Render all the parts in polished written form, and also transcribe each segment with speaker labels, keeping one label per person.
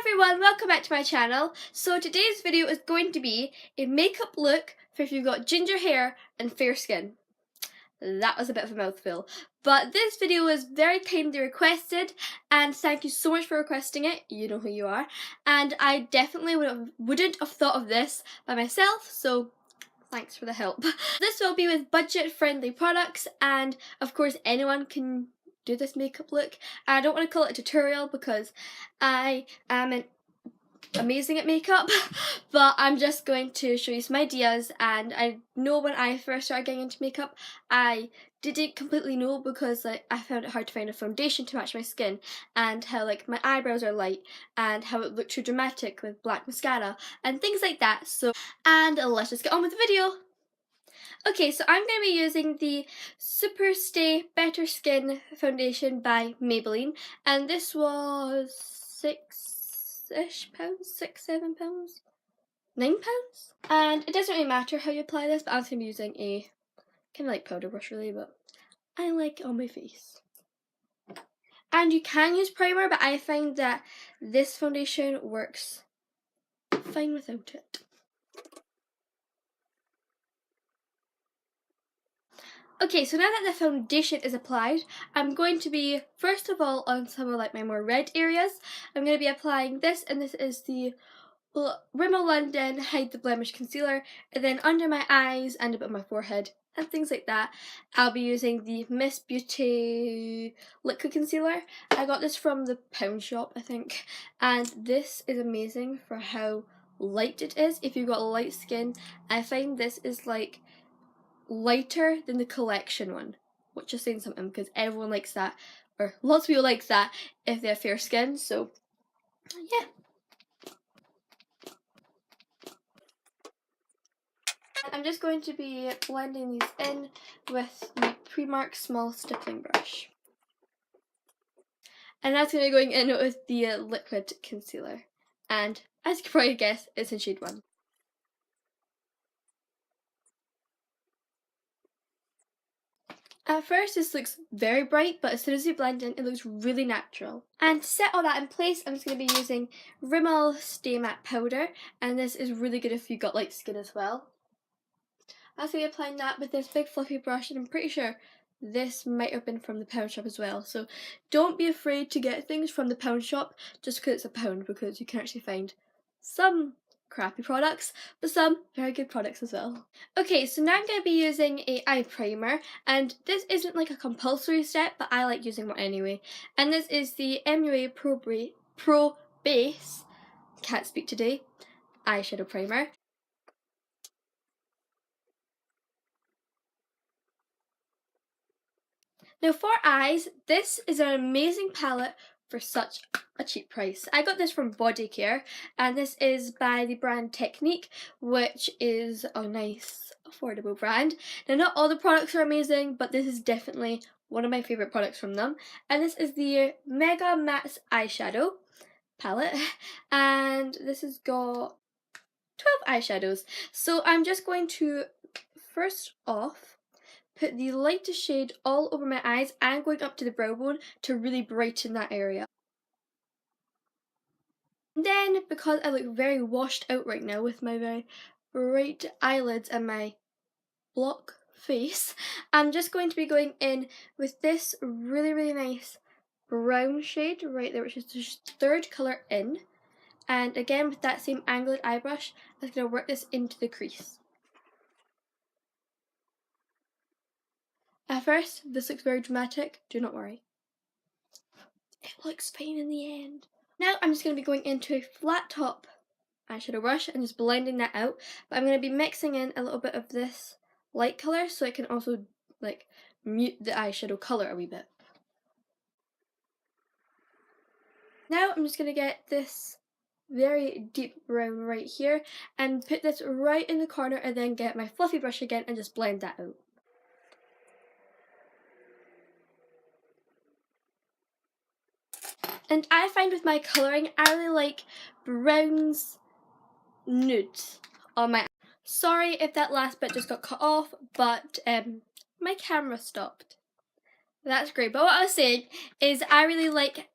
Speaker 1: everyone, welcome back to my channel. So today's video is going to be a makeup look for if you've got ginger hair and fair skin. That was a bit of a mouthful, but this video was very kindly requested and thank you so much for requesting it. You know who you are, and I definitely wouldn't have thought of this by myself, so thanks for the help. This will be with budget friendly products, and of course anyone can do this makeup look. I don't want to call it a tutorial because I am amazing at makeup, but I'm just going to show you some ideas. And I know when I first started getting into makeup, I didn't completely know because I found it hard to find a foundation to match my skin, and how my eyebrows are light and how it looked too dramatic with black mascara and things like that. And let's just get on with the video. Okay, so I'm going to be using the Super Stay Better Skin Foundation by Maybelline, and this was £6-ish, £6-7, £9, and it doesn't really matter how you apply this, but I'm going to be using a kind of powder brush really, but I like it on my face. And you can use primer, but I find that this foundation works fine without it. Okay, so now that the foundation is applied, I'm going to be, first of all, on some of my more red areas, I'm going to be applying this, and this is the Rimmel London Hide the Blemish Concealer, and then under my eyes and a bit of my forehead and things like that, I'll be using the Miss Beauty Liquid Concealer. I got this from the Pound Shop, I think, and this is amazing for how light it is. If you've got light skin, I find this is lighter than the collection one, which is saying something because everyone likes that, or lots of people like that if they have fair skin, so yeah. I'm just going to be blending these in with the Primark small stippling brush, and that's going to be going in with the liquid concealer, and as you can probably guess, it's in shade 1. At first this looks very bright, but as soon as you blend in, it looks really natural. And to set all that in place, I'm just going to be using Rimmel Stay Matte Powder, and this is really good if you've got light skin as well. I'm going to be applying that with this big fluffy brush, and I'm pretty sure this might have been from the Pound Shop as well. So don't be afraid to get things from the Pound Shop just because it's a pound, because you can actually find some crappy products, but some very good products as well. Okay, so now I'm going to be using a eye primer, and this isn't a compulsory step, but I like using one anyway. And this is the MUA Pro Base, can't speak today, eyeshadow primer. Now for eyes, this is an amazing palette for such a cheap price. I got this from Body Care, and this is by the brand Technique, which is a nice affordable brand. Now not all the products are amazing, but this is definitely one of my favourite products from them. And this is the Mega Matte Eyeshadow palette, and this has got 12 eyeshadows. So I'm just going to, first off, put the lightest shade all over my eyes and going up to the brow bone to really brighten that area. And then, because I look very washed out right now with my very bright eyelids and my block face, I'm just going to be going in with this really nice brown shade right there, which is the third colour in. And again, with that same angled eye brush, I'm going to work this into the crease. At first, this looks very dramatic, do not worry. It looks fine in the end. Now I'm just going to be going into a flat top eyeshadow brush and just blending that out, but I'm going to be mixing in a little bit of this light colour so it can also mute the eyeshadow colour a wee bit. Now I'm just going to get this very deep brown right here and put this right in the corner, and then get my fluffy brush again and just blend that out. And I find with my colouring, I really like browns, nudes on my. Sorry if that last bit just got cut off, but my camera stopped. That's great. But what I was saying is I really like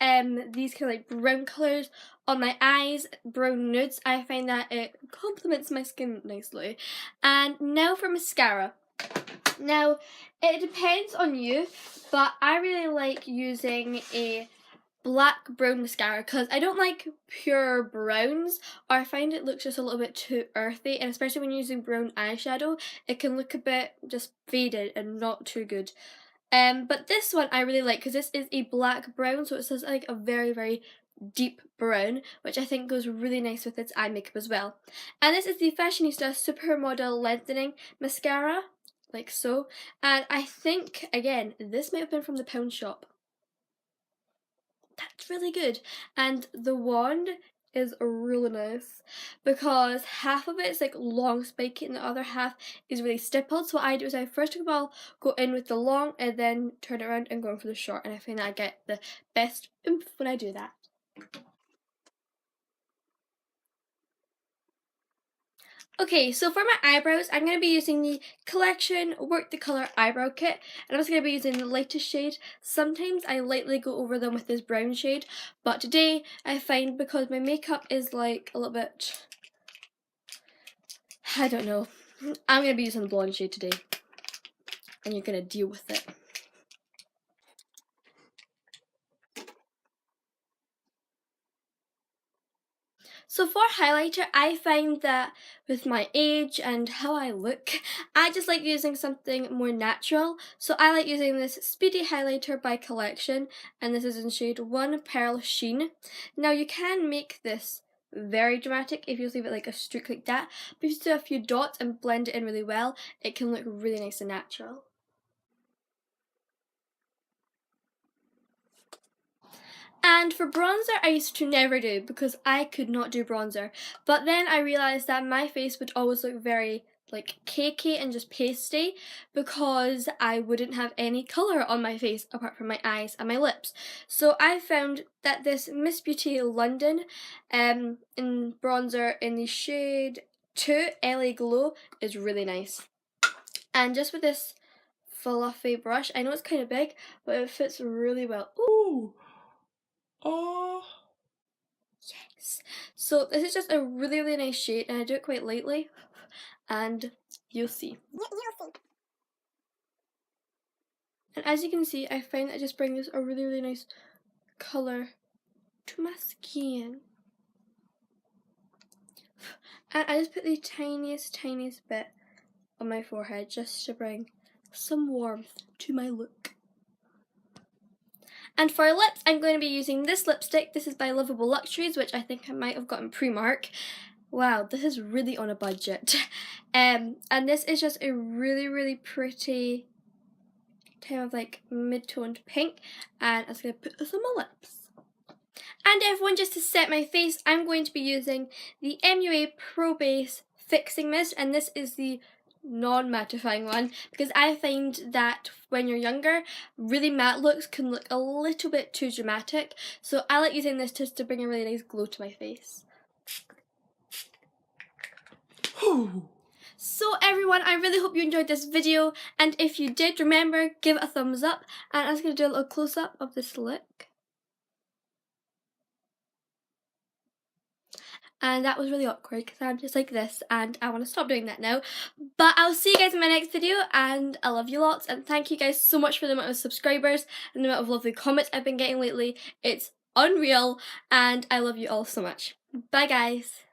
Speaker 1: these kind of brown colours on my eyes, brown nudes. I find that it complements my skin nicely. And now for mascara. Now, it depends on you, but I really like using a black brown mascara because I don't like pure browns, or I find it looks just a little bit too earthy, and especially when you're using brown eyeshadow, it can look a bit just faded and not too good. But this one I really like because this is a black brown, so it's just like a very, very deep brown, which I think goes really nice with its eye makeup as well. And this is the Fashionista Supermodel Lengthening Mascara, like so. And I think, again, this might have been from the Pound Shop. That's really good. And the wand is really nice because half of it is like long spiky and the other half is really stippled. So what I do is I first of all go in with the long and then turn it around and go in for the short, and I find that I get the best oomph when I do that. Okay, so for my eyebrows, I'm going to be using the Collection Work the Colour Eyebrow Kit, and I'm just going to be using the lightest shade. Sometimes I lightly go over them with this brown shade, but today I find because my makeup is like a little bit, I don't know, I'm going to be using the blonde shade today, and you're going to deal with it. So for highlighter, I find that with my age and how I look, I just like using something more natural. So I like using this Speedy Highlighter by Collection, and this is in shade 1 Pearl Sheen. Now you can make this very dramatic if you leave it like a streak like that, but if you do a few dots and blend it in really well, it can look really nice and natural. And for bronzer, I used to never do because I could not do bronzer. But then I realised that my face would always look very like cakey and just pasty because I wouldn't have any colour on my face apart from my eyes and my lips. So I found that this Miss Beauty London in bronzer in the shade 2 LA Glow is really nice. And just with this fluffy brush, I know it's kind of big, but it fits really well. Ooh. Oh. Yes. So this is just a really, really nice shade, and I do it quite lightly, and you'll see. You'll see. And as you can see, I find that it just brings a really, really nice colour to my skin. And I just put the tiniest, tiniest bit on my forehead just to bring some warmth to my look. And for lips, I'm going to be using this lipstick. This is by Lovable Luxuries, which I think I might have gotten Primark. Wow, this is really on a budget. And this is just a really, really pretty kind of like mid-toned pink. And I'm just going to put this on my lips. And everyone, just to set my face, I'm going to be using the MUA Pro Base Fixing Mist. And this is the non-mattifying one because I find that when you're younger, really matte looks can look a little bit too dramatic, so I like using this just to bring a really nice glow to my face. So everyone, I really hope you enjoyed this video, and if you did, remember, give it a thumbs up, and I'm just going to do a little close-up of this look. And that was really awkward because I'm just like this and I want to stop doing that now. But I'll see you guys in my next video, and I love you lots, and thank you guys so much for the amount of subscribers and the amount of lovely comments I've been getting lately. It's unreal, and I love you all so much. Bye guys.